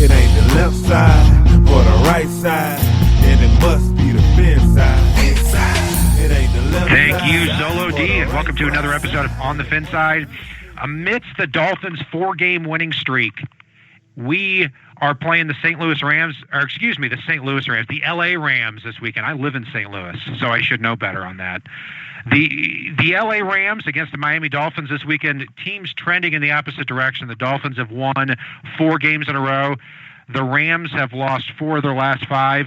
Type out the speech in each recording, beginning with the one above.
It ain't the left side or the right side, and it must be the FinSide. It ain't the left Thank side. you, Solo D, and welcome to another episode of On the FinSide. Amidst the Dolphins' 4-game winning streak, we are playing the St. Louis Rams, the LA Rams this weekend. I live in St. Louis, so I should know better on that. The LA Rams against the Miami Dolphins this weekend, teams trending in the opposite direction. The Dolphins have won 4 games in a row. The Rams have lost 4 of their last 5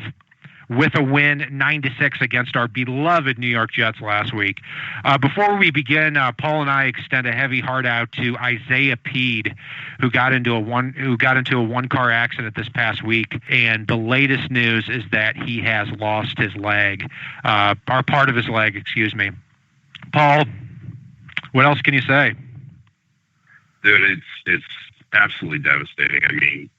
with a win 9-6 against our beloved New York Jets last week. Before we begin, Paul and I extend a heavy heart out to Isaiah Peed, who got into a one-car accident this past week, and the latest news is that he has lost his leg, or part of his leg, excuse me. Paul, what else can you say? Dude, it's absolutely devastating. I mean,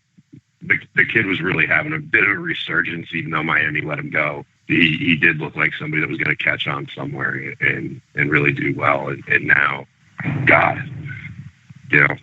the kid was really having a bit of a resurgence, even though Miami let him go. He did look like somebody that was going to catch on somewhere and really do well. And now, God,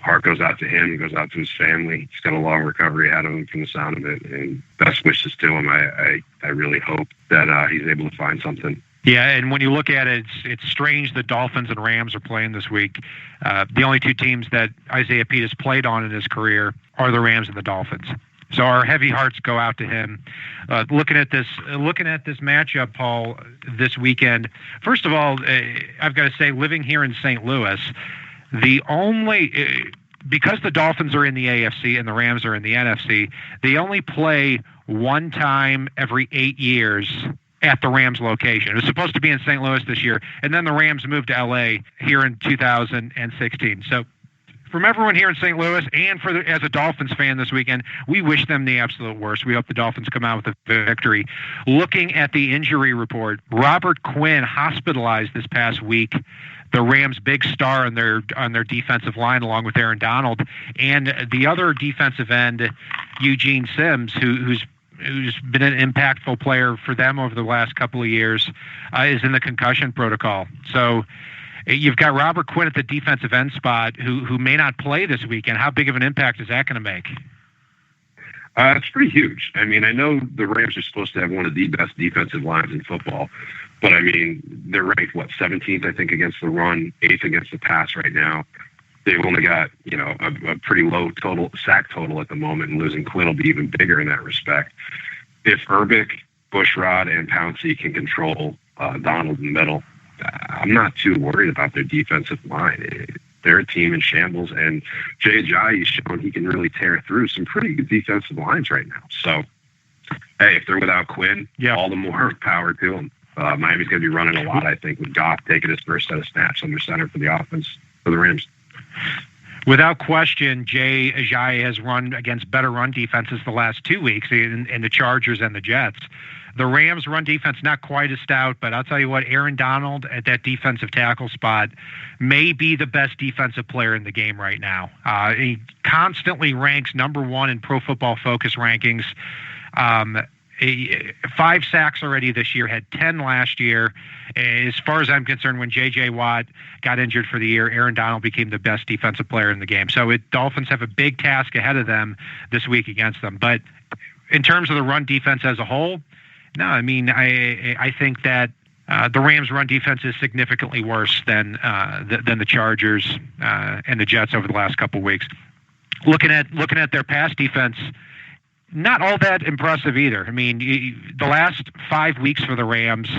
heart goes out to him, goes out to his family. He's got a long recovery ahead of him from the sound of it, and best wishes to him. I really hope that he's able to find something. Yeah, and when you look at it, it's strange the Dolphins and Rams are playing this week. The only 2 teams that Isaiah Peed has played on in his career are the Rams and the Dolphins. So our heavy hearts go out to him. Looking at this matchup, Paul, this weekend. First of all, I've got to say, living here in St. Louis, because the Dolphins are in the AFC and the Rams are in the NFC, they only play one time every 8 years at the Rams location. It was supposed to be in St. Louis this year, and then the Rams moved to LA here in 2016. So from everyone here in St. Louis and as a Dolphins fan this weekend, we wish them the absolute worst. We hope the Dolphins come out with a victory. Looking at the injury report, Robert Quinn hospitalized this past week, the Rams' big star on their defensive line, along with Aaron Donald, and the other defensive end, Eugene Sims, who's been an impactful player for them over the last couple of years, is in the concussion protocol. So you've got Robert Quinn at the defensive end spot who may not play this weekend. How big of an impact is that going to make? It's pretty huge. I mean, I know the Rams are supposed to have one of the best defensive lines in football, but I mean, they're ranked, 17th, I think, against the run, 8th against the pass right now. They've only got, a pretty low sack total at the moment, and losing Quinn will be even bigger in that respect. If Urbic, Bushrod, and Pouncey can control Donald in the middle, I'm not too worried about their defensive line. They're a team in shambles, and Jay Ajayi's shown he can really tear through some pretty good defensive lines right now. So, hey, if they're without Quinn, all the more power to them. Miami's going to be running a lot, I think, with Goff taking his first set of snaps under center for the offense for the Rams. Without question, Jay Ajayi has run against better run defenses the last 2 weeks in the Chargers and the Jets. The Rams' run defense not quite as stout, but I'll tell you what, Aaron Donald at that defensive tackle spot may be the best defensive player in the game right now. He constantly ranks number 1 in Pro Football Focus rankings. 5 sacks already this year, had 10 last year. As far as I'm concerned, when J.J. Watt got injured for the year, Aaron Donald became the best defensive player in the game. So Dolphins have a big task ahead of them this week against them. But in terms of the run defense as a whole, no, I mean, I think that the Rams' run defense is significantly worse than the Chargers and the Jets over the last couple of weeks. Looking at their pass defense, not all that impressive either. I mean, the last 5 weeks for the Rams,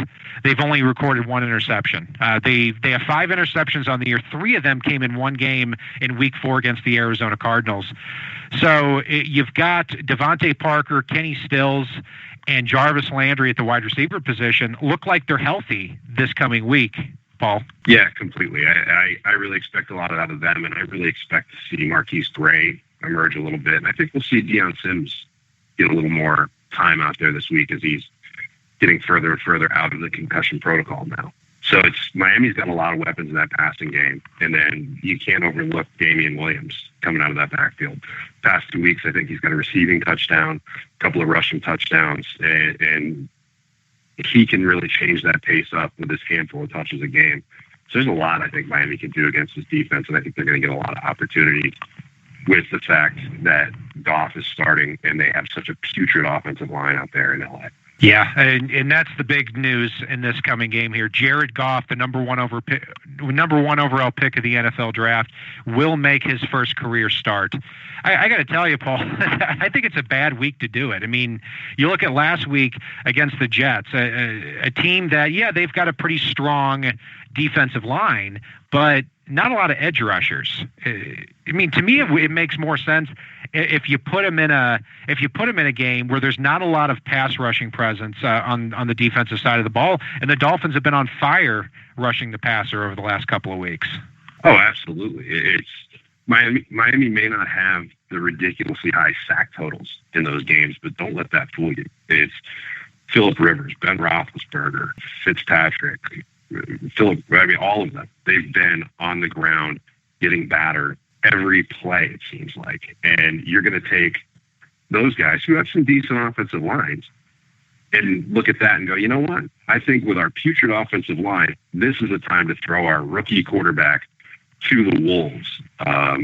they've only recorded 1 interception. They have 5 interceptions on the year. 3 of them came in one game in Week 4 against the Arizona Cardinals. So you've got Devontae Parker, Kenny Stills, and Jarvis Landry at the wide receiver position look like they're healthy this coming week, Paul. Yeah, completely. I really expect a lot out of them, and I really expect to see Marquise Gray emerge a little bit. And I think we'll see Deion Sims get a little more time out there this week as he's getting further and further out of the concussion protocol now. So Miami's got a lot of weapons in that passing game, and then you can't overlook Damian Williams coming out of that backfield. Past 2 weeks, I think he's got a receiving touchdown, a couple of rushing touchdowns, and he can really change that pace up with his handful of touches a game. So there's a lot I think Miami can do against this defense, and I think they're going to get a lot of opportunities with the fact that Goff is starting and they have such a putrid offensive line out there in LA. Yeah, and that's the big news in this coming game here. Jared Goff, the number one overall pick of the NFL draft, will make his first career start. I got to tell you, Paul, I think it's a bad week to do it. I mean, you look at last week against the Jets, a team that, they've got a pretty strong defensive line, but not a lot of edge rushers. I mean, to me, it makes more sense if you put them in a game where there's not a lot of pass rushing presence on the defensive side of the ball, and the Dolphins have been on fire rushing the passer over the last couple of weeks. Oh, absolutely. It's Miami may not have the ridiculously high sack totals in those games, but don't let that fool you. It's Phillip Rivers, Ben Roethlisberger, Fitzpatrick, all of them. They've been on the ground getting battered every play, it seems like. And you're going to take those guys who have some decent offensive lines and look at that and go, you know what? I think with our putrid offensive line, this is the time to throw our rookie quarterback to the wolves,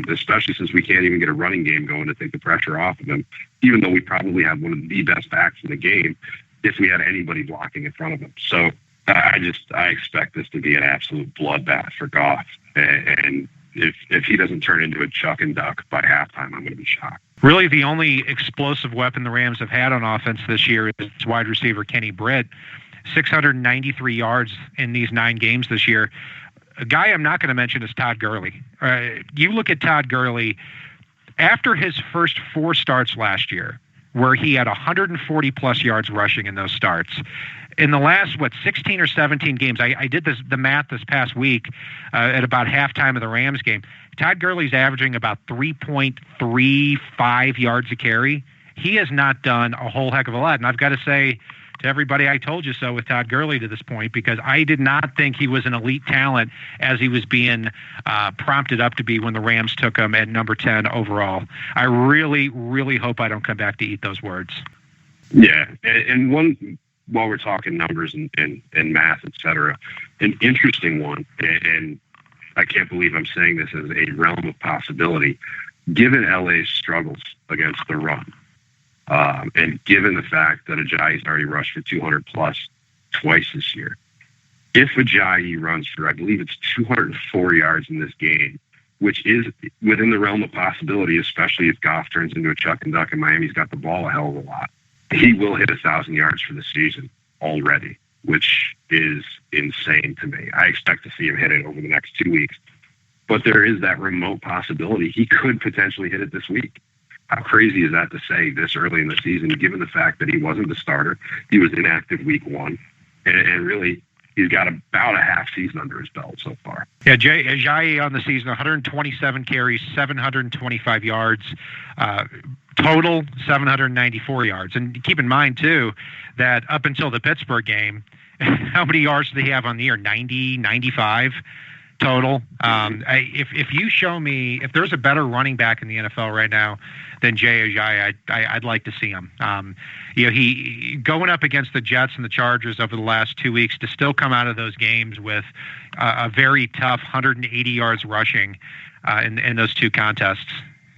especially since we can't even get a running game going to take the pressure off of him, even though we probably have one of the best backs in the game if we had anybody blocking in front of him. So I expect this to be an absolute bloodbath for Goff. And if he doesn't turn into a chuck and duck by halftime, I'm going to be shocked. Really, the only explosive weapon the Rams have had on offense this year is wide receiver Kenny Britt. 693 yards in these 9 games this year. A guy I'm not going to mention is Todd Gurley. You look at Todd Gurley, after his first 4 starts last year, where he had 140-plus yards rushing in those starts, in the last, 16 or 17 games, I did the math this past week at about halftime of the Rams game, Todd Gurley's averaging about 3.35 yards a carry. He has not done a whole heck of a lot. And I've got to say to everybody, I told you so with Todd Gurley to this point, because I did not think he was an elite talent as he was being prompted up to be when the Rams took him at number 10 overall. I really, really hope I don't come back to eat those words. Yeah, and one, while we're talking numbers and math, et cetera, an interesting one, and I can't believe I'm saying this as a realm of possibility, given LA's struggles against the run, and given the fact that Ajayi's already rushed for 200-plus twice this year, if Ajayi runs for, I believe it's 204 yards in this game, which is within the realm of possibility, especially if Goff turns into a chuck and duck and Miami's got the ball a hell of a lot, he will hit 1,000 yards for the season already, which is insane to me. I expect to see him hit it over the next 2 weeks. But there is that remote possibility he could potentially hit it this week. How crazy is that to say this early in the season, given the fact that he wasn't the starter, he was inactive week 1, and really he's got about a half season under his belt so far. Yeah, Ajayi on the season, 127 carries, 725 yards, total 794 yards. And keep in mind, too, that up until the Pittsburgh game, how many yards did he have on the year? 90, 95 total. If you show me, if there's a better running back in the NFL right now than Jay Ajayi, I'd like to see him. He going up against the Jets and the Chargers over the last 2 weeks to still come out of those games with a very tough 180 yards rushing in those 2 contests.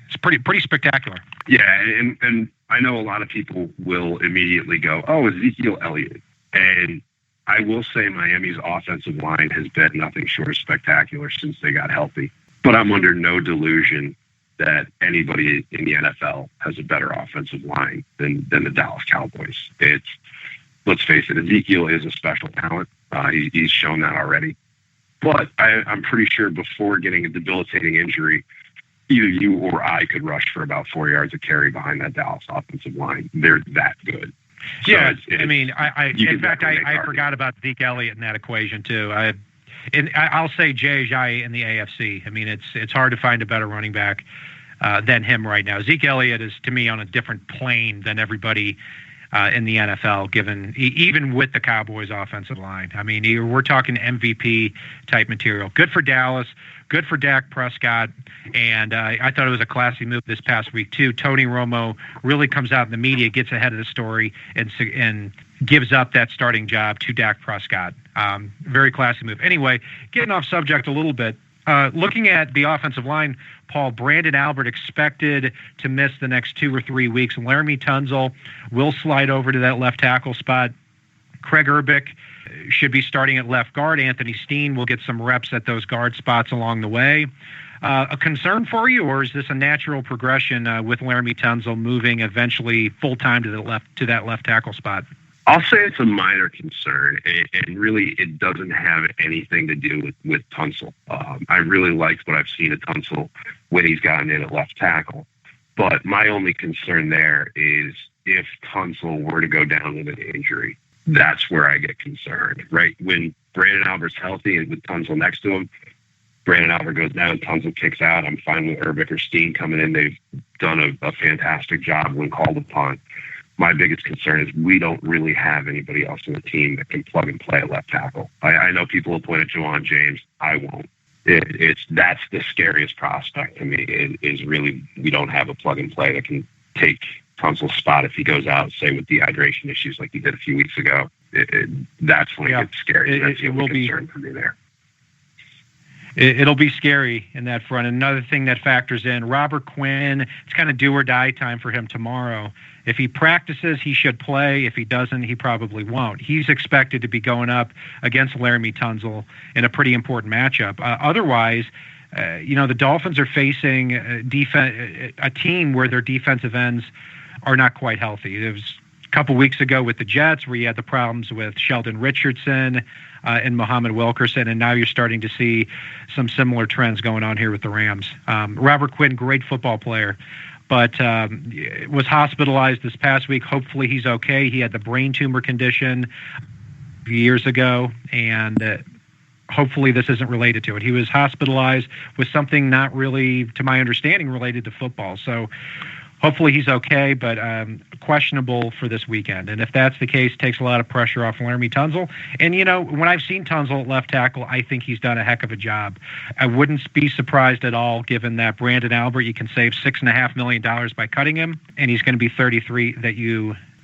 It's pretty spectacular. Yeah, and I know a lot of people will immediately go, oh, Ezekiel Elliott. And I will say Miami's offensive line has been nothing short of spectacular since they got healthy. But I'm under no delusion that anybody in the NFL has a better offensive line than the Dallas Cowboys. Let's face it, Ezekiel is a special talent. He's shown that already. But I'm pretty sure before getting a debilitating injury, either you or I could rush for about 4 yards of carry behind that Dallas offensive line. They're that good. So yeah, I mean, I forgot about Zeke Elliott in that equation too. I'll say Jay Ajayi in the AFC. I mean, it's hard to find a better running back than him right now. Zeke Elliott is, to me, on a different plane than everybody in the NFL, even with the Cowboys' offensive line. I mean, we're talking MVP type material. Good for Dallas. Good for Dak Prescott, and I thought it was a classy move this past week, too. Tony Romo really comes out in the media, gets ahead of the story, and gives up that starting job to Dak Prescott. Very classy move. Anyway, getting off subject a little bit, looking at the offensive line, Paul, Brandon Albert expected to miss the next 2 or 3 weeks. Laramie Tunzel will slide over to that left tackle spot. Craig Urbick should be starting at left guard. Anthony Steen will get some reps at those guard spots along the way. A concern for you, or is this a natural progression with Laramie Tunzel moving eventually full-time to that left tackle spot? I'll say it's a minor concern, and really it doesn't have anything to do with Tunzel. I really liked what I've seen of Tunzel when he's gotten in at left tackle. But my only concern there is if Tunzel were to go down with an injury, that's where I get concerned, right? When Brandon Albert's healthy and with Tunzel next to him, Brandon Albert goes down, Tunzel kicks out. I'm fine with Urbick or Steen coming in. They've done a fantastic job when called upon. My biggest concern is we don't really have anybody else on the team that can plug and play at left tackle. I know people will point at Juwan James. I won't. That's the scariest prospect to me is really we don't have a plug and play that can take Tunzel's spot if he goes out, say, with dehydration issues like he did a few weeks ago. That's when it gets scary. That's the only concern for me there. It'll be scary in that front. Another thing that factors in, Robert Quinn, it's kind of do or die time for him tomorrow. If he practices, he should play. If he doesn't, he probably won't. He's expected to be going up against Laramie Tunzel in a pretty important matchup. Otherwise, the Dolphins are facing a team where their defensive ends are not quite healthy. It was a couple weeks ago with the Jets where you had the problems with Sheldon Richardson and Muhammad Wilkerson, and now you're starting to see some similar trends going on here with the Rams. Robert Quinn, great football player, but was hospitalized this past week. Hopefully he's okay. He had the brain tumor condition years ago, and hopefully this isn't related to it. He was hospitalized with something not really, to my understanding, related to football. So hopefully he's okay, but questionable for this weekend. And if that's the case, takes a lot of pressure off Laramie Tunzel. And, when I've seen Tunzel at left tackle, I think he's done a heck of a job. I wouldn't be surprised at all, given that Brandon Albert, you can save $6.5 million by cutting him, and he's going to be 33,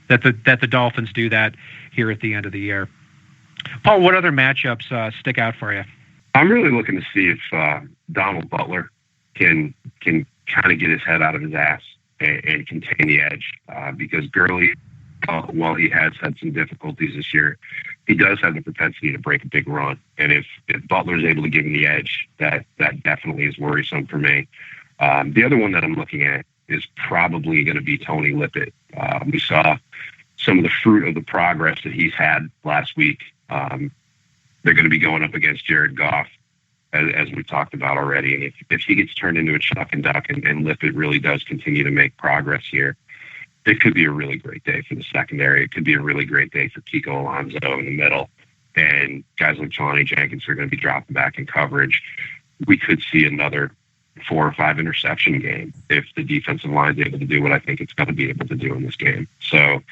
that the Dolphins do that here at the end of the year. Paul, what other matchups stick out for you? I'm really looking to see if Donald Butler can kind of get his head out of his ass and contain the edge, because Gurley, while he has had some difficulties this year, he does have the propensity to break a big run. And if Butler's able to give him the edge, that definitely is worrisome for me. The other one that I'm looking at is probably going to be Tony Lippett. We saw some of the fruit of the progress that he's had last week. They're going to be going up against Jared Goff, as we've talked about already. And if he gets turned into a chuck and duck and Lippett really does continue to make progress here, it could be a really great day for the secondary. It could be a really great day for Kiko Alonso in the middle. And guys like Jelani Jenkins are going to be dropping back in coverage. We could see another 4 or 5 interception game if the defensive line is able to do what I think it's going to be able to do in this game. So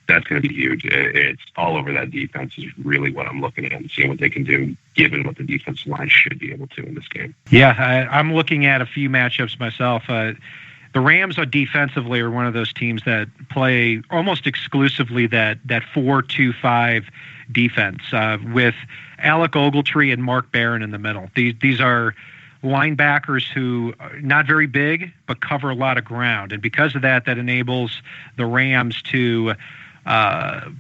that's going to be huge. It's all over that defense is really what I'm looking at and seeing what they can do, given what the defensive line should be able to in this game. Yeah, I'm looking at a few matchups myself. The Rams defensively are one of those teams that play almost exclusively that 4-2-5 defense with Alec Ogletree and Mark Barron in the middle. These are linebackers who are not very big but cover a lot of ground, and because of that enables the Rams to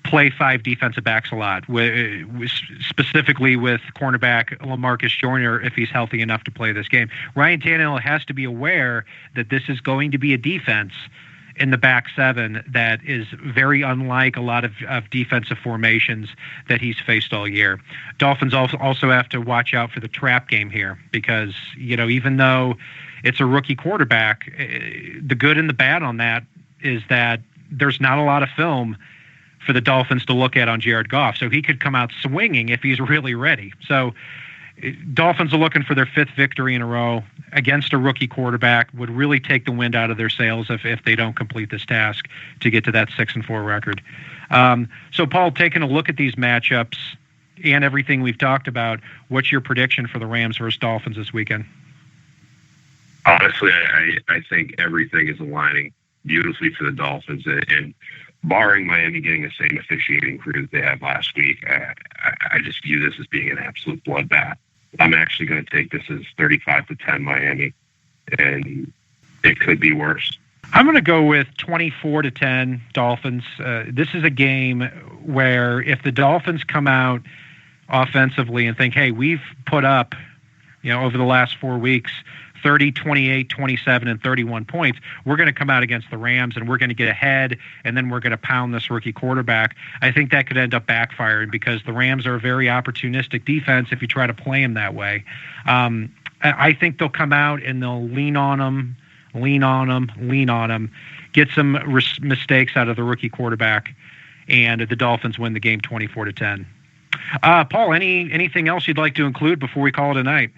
play 5 defensive backs a lot, specifically with cornerback LaMarcus Joyner if he's healthy enough to play this game. Ryan Tannehill has to be aware that this is going to be a defense in the back 7 that is very unlike a lot of defensive formations that he's faced all year. Dolphins also have to watch out for the trap game here because, even though it's a rookie quarterback, the good and the bad on that is that there's not a lot of film for the Dolphins to look at on Jared Goff. So he could come out swinging if he's really ready. So Dolphins are looking for their 5th victory in a row against a rookie quarterback. Would really take the wind out of their sails if they don't complete this task to get to that 6-4 record. So Paul, taking a look at these matchups and everything we've talked about, what's your prediction for the Rams versus Dolphins this weekend? Honestly, I think everything is aligning beautifully for the Dolphins, and barring Miami getting the same officiating crew that they had last week, I just view this as being an absolute bloodbath. I'm actually going to take this as 35-10 Miami, and it could be worse. I'm going to go with 24-10 Dolphins. This is a game where if the Dolphins come out offensively and think, hey, we've put up, over the last 4 weeks, 30, 28, 27, and 31 points, we're going to come out against the Rams and we're going to get ahead, and then we're going to pound this rookie quarterback. I think that could end up backfiring because the Rams are a very opportunistic defense if you try to play them that way. I think they'll come out and they'll lean on them, get some mistakes out of the rookie quarterback, and the Dolphins win the game 24-10. Paul, anything else you'd like to include before we call it a night?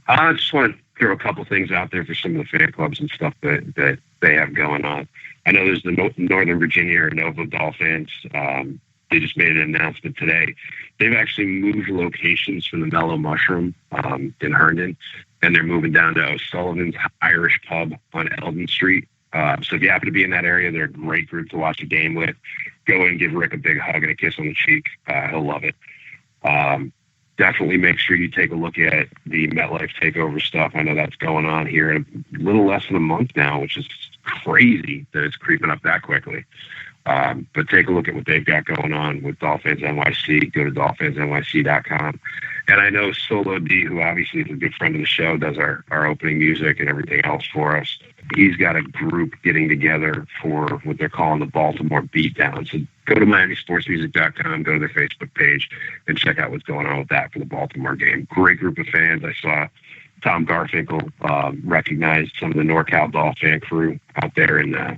I just want to throw a couple things out there for some of the fan clubs and stuff that they have going on. I know there's the Northern Virginia or Nova Dolphins. They just made an announcement today. They've actually moved locations from the Mellow Mushroom in Herndon, and they're moving down to O'Sullivan's Irish Pub on Eldon Street. So if you happen to be in that area, they're a great group to watch a game with. Go and give Rick a big hug and a kiss on the cheek. He'll love it. Definitely make sure you take a look at the MetLife takeover stuff. I know that's going on here in a little less than a month now, which is crazy that it's creeping up that quickly. But take a look at what they've got going on with Dolphins NYC. Go to dolphinsnyc.com. And I know Solo D, who obviously is a good friend of the show, does our opening music and everything else for us. He's got a group getting together for what they're calling the Baltimore Beatdown. So go to MiamiSportsMusic.com, go to their Facebook page, and check out what's going on with that for the Baltimore game. Great group of fans. I saw Tom Garfinkel recognized some of the NorCal Dolphin crew out there in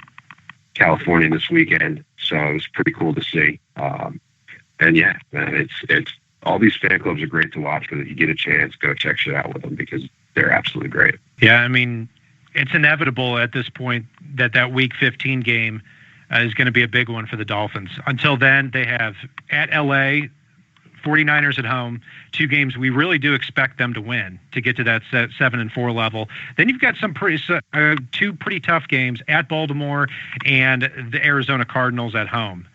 California this weekend. So it was pretty cool to see. And yeah, man, it's all these fan clubs are great to watch, but if you get a chance, go check shit out with them because they're absolutely great. Yeah, I mean, it's inevitable at this point that Week 15 game is going to be a big one for the Dolphins. Until then, they have at LA, 49ers at home, 2 games we really do expect them to win to get to that 7-4 level. Then you've got some 2 pretty tough games at Baltimore and the Arizona Cardinals at home.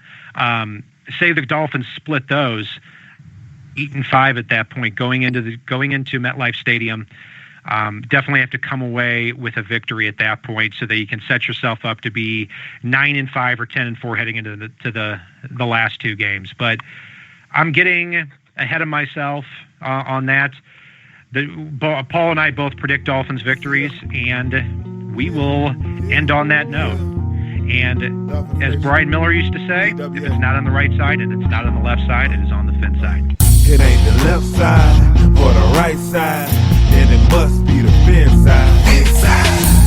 Say the Dolphins split those, 8-5 at that point, going into MetLife Stadium. Definitely have to come away with a victory at that point so that you can set yourself up to be 9-5 or 10-4 heading into the last 2 games. I'm getting ahead of myself on that. Paul and I both predict Dolphins victories, and we will end on that note. And as Brian Miller used to say, if it's not on the right side and it's not on the left side, it is on the FinSide. It ain't the left side or the right side, and it must be the FinSide.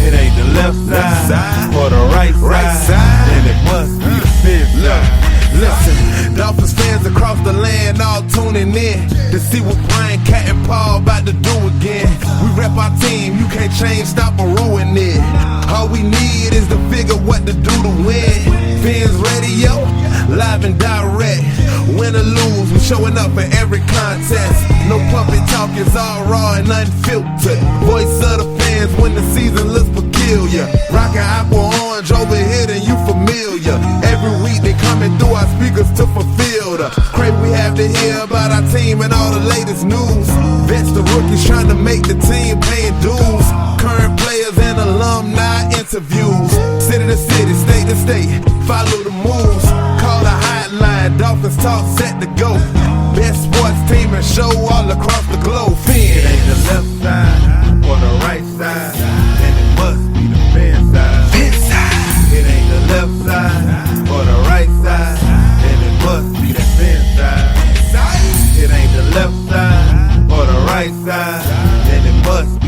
It ain't the left side or the right side, and it must be the FinSide. Listen, Dolphins fans across the land all tuning in to see what Brian, Cat, and Paul about to do again. We rep our team, you can't change, stop, or ruin it. All we need is to figure what to do to win. Fins Radio, live and direct. Win or lose, we showing up for every contest. No puppet talk, it's all raw and unfiltered. Voice of the fans when the season looks peculiar. Rockin' apple orange over here, then you familiar. Every week they coming through our speakers to fulfill the crave we have to hear about our team and all the latest news. Vets the rookies trying to make the team, paying dues. Current players and alumni interviews. City to city, state to state, follow the moves. Call the hotline, Dolphins talk set to go. Best sports team and show all across the globe. It ain't the left side or the right side, and it must be the FinSide. It ain't the left side or the right side, and it must be the FinSide. It ain't the left side or the right side, and it must